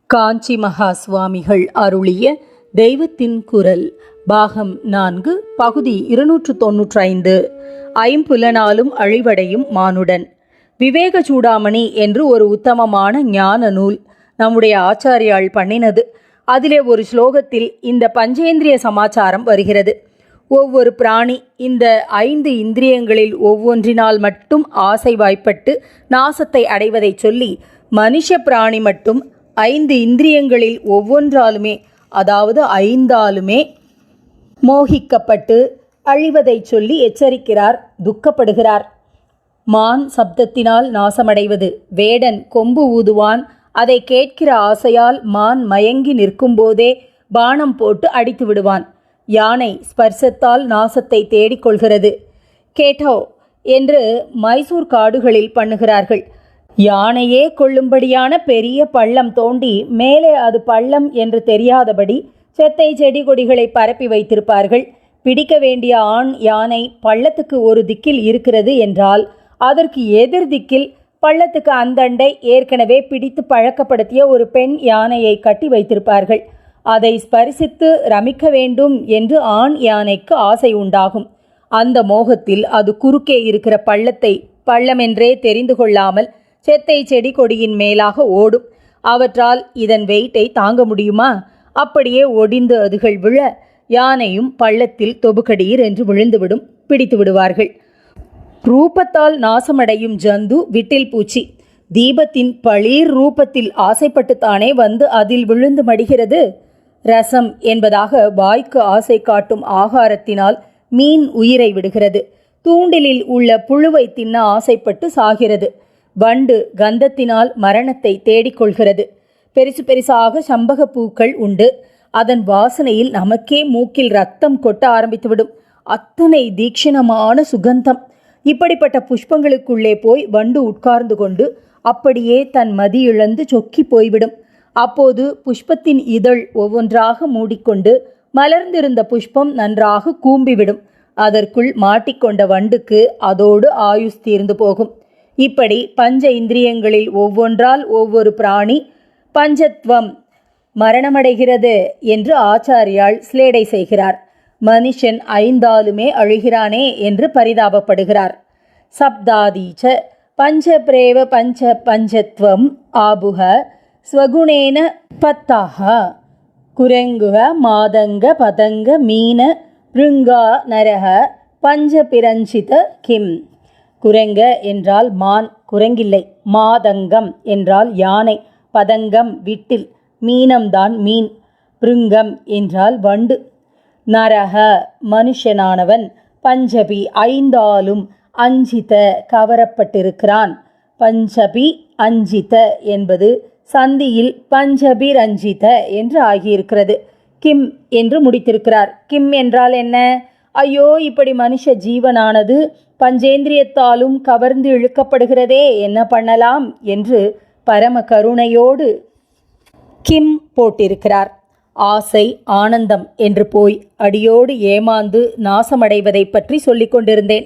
காஞ்சி மகா சுவாமிகள் அருளிய தெய்வத்தின் குரல் பாகம் 4 பகுதி 295 ஐம்புலனாலும் அழிவடையும் மானுடன். விவேக சூடாமணி என்று ஒரு உத்தமமான ஞான நூல் நம்முடைய ஆச்சாரியால் பண்ணினது. அதிலே ஒரு ஸ்லோகத்தில் இந்த பஞ்சேந்திரிய சமாச்சாரம் வருகிறது. ஒவ்வொரு பிராணி இந்த 5 இந்திரியங்களில் ஒவ்வொன்றினால் மட்டும் ஆசை வாய்ப்பட்டு நாசத்தை அடைவதை சொல்லி, மனுஷ பிராணி மட்டும் 5 இந்திரியங்களில் ஒவ்வொன்றாலுமே, அதாவது 5ஆலுமே மோகிக்கப்பட்டு அழிவதை சொல்லி எச்சரிக்கிறார், துக்கப்படுகிறார். மான் சப்தத்தினால் நாசமடைவது. வேடன் கொம்பு ஊதுவான், அதை கேட்கிற ஆசையால் மான் மயங்கி நிற்கும்போதே பானம் போட்டு அடித்து விடுவான். யானை ஸ்பர்சத்தால் நாசத்தை தேடிக்கொள்கிறது. கேட்டோ என்று மைசூர் காடுகளில் பண்ணுகிறார்கள். யானையே கொள்ளும்படியான பெரிய பள்ளம் தோண்டி மேலே அது பள்ளம் என்று தெரியாதபடி செத்தை செடி கொடிகளை பரப்பி வைத்திருப்பார்கள். பிடிக்க வேண்டிய ஆண் யானை பள்ளத்துக்கு ஒரு திக்கில் இருக்கிறது என்றால் அதற்கு எதிர் திக்கில் பள்ளத்துக்கு அந்தண்டை ஏற்கனவே பிடித்து பழக்கப்படுத்திய ஒரு பெண் யானையை கட்டி வைத்திருப்பார்கள். அதை ஸ்பரிசித்து ரமிக்க வேண்டும் என்று ஆண் யானைக்கு ஆசை உண்டாகும். அந்த மோகத்தில் அது குறுக்கே இருக்கிற பள்ளத்தை பள்ளமென்றே தெரிந்து கொள்ளாமல் செத்தை செடி கொடியின் மேலாக ஓடும். அவற்றால் இதன் வெயிட்டை தாங்க முடியுமா? அப்படியே ஒடிந்து அதுகள் விழ யானையும் பள்ளத்தில் தொபுக்கடீர் என்று விழுந்துவிடும், பிடித்து விடுவார்கள். ரூபத்தால் நாசமடையும் ஜந்து விட்டில் பூச்சி. தீபத்தின் பளீர் ரூபத்தில் ஆசைப்பட்டுத்தானே வந்து அதில் விழுந்து மடிகிறது. ரசம் என்பதாக வாய்க்கு ஆசை காட்டும் ஆகாரத்தினால் மீன் உயிரை விடுகிறது. தூண்டிலில் உள்ள புழுவை தின்ன ஆசைப்பட்டு சாகிறது. வண்டு கந்தத்தினால் மரணத்தை தேடிக்கொள்கிறது. பெருசு பெருசாக சம்பக பூக்கள் உண்டு. அதன் வாசனையில் நமக்கே மூக்கில் ரத்தம் கொட்ட ஆரம்பித்துவிடும். அத்தனை தீக்ஷணமான சுகந்தம். இப்படிப்பட்ட புஷ்பங்களுக்குள்ளே போய் வண்டு உட்கார்ந்து கொண்டு அப்படியே தன் மதி இழந்து சொக்கி போய்விடும். அப்போது புஷ்பத்தின் இதழ் ஒவ்வொன்றாக மூடிக்கொண்டு மலர்ந்திருந்த புஷ்பம் நன்றாக கூம்பிவிடும். அதற்குள் மாட்டிக்கொண்ட வண்டுக்கு அதோடு ஆயுஸ் தீர்ந்து போகும். இப்படி பஞ்ச இந்திரியங்களில் ஒவ்வொன்றால் ஒவ்வொரு பிராணி பஞ்சத்வம் மரணமடைகிறது என்று ஆச்சாரியால் ஸ்லேடை செய்கிறார். மனுஷன் 5ஆலுமே அழுகிறானே என்று பரிதாபப்படுகிறார். சப்தாதீச்ச பஞ்சப்ரேவ பஞ்ச பஞ்சத்வம் ஆபுக ஸ்வகுணேன பத்தாக குரங்குக மாதங்க பதங்க மீன பிருங்கா நரக பஞ்ச பிரஞ்சித கிம். குரங்க என்றால் மான், குரங்கில்லை. மாதங்கம் என்றால் யானை, பதங்கம் விட்டில், மீனம்தான் மீன், பிருங்கம் என்றால் வண்டு. நரக மனுஷனானவன், பஞ்சபி 5ஆலும் அஞ்சித கவரப்பட்டிருக்கிறான். பஞ்சபி அஞ்சித என்பது சந்தியில் பஞ்சபி ரஞ்சித என்று ஆகியிருக்கிறது. கிம் என்று முடித்திருக்கிறார். கிம் என்றால் என்ன? ஐயோ, இப்படி மனுஷ ஜீவனானது பஞ்சேந்திரியத்தாலும் கவர்ந்து இழுக்கப்படுகிறதே, என்ன பண்ணலாம் என்று பரம கருணையோடு கிம் போட்டிருக்கிறார். ஆசை ஆனந்தம் என்று போய் அடியோடு ஏமாந்து நாசமடைவதை பற்றி சொல்லிக் கொண்டிருந்தேன்.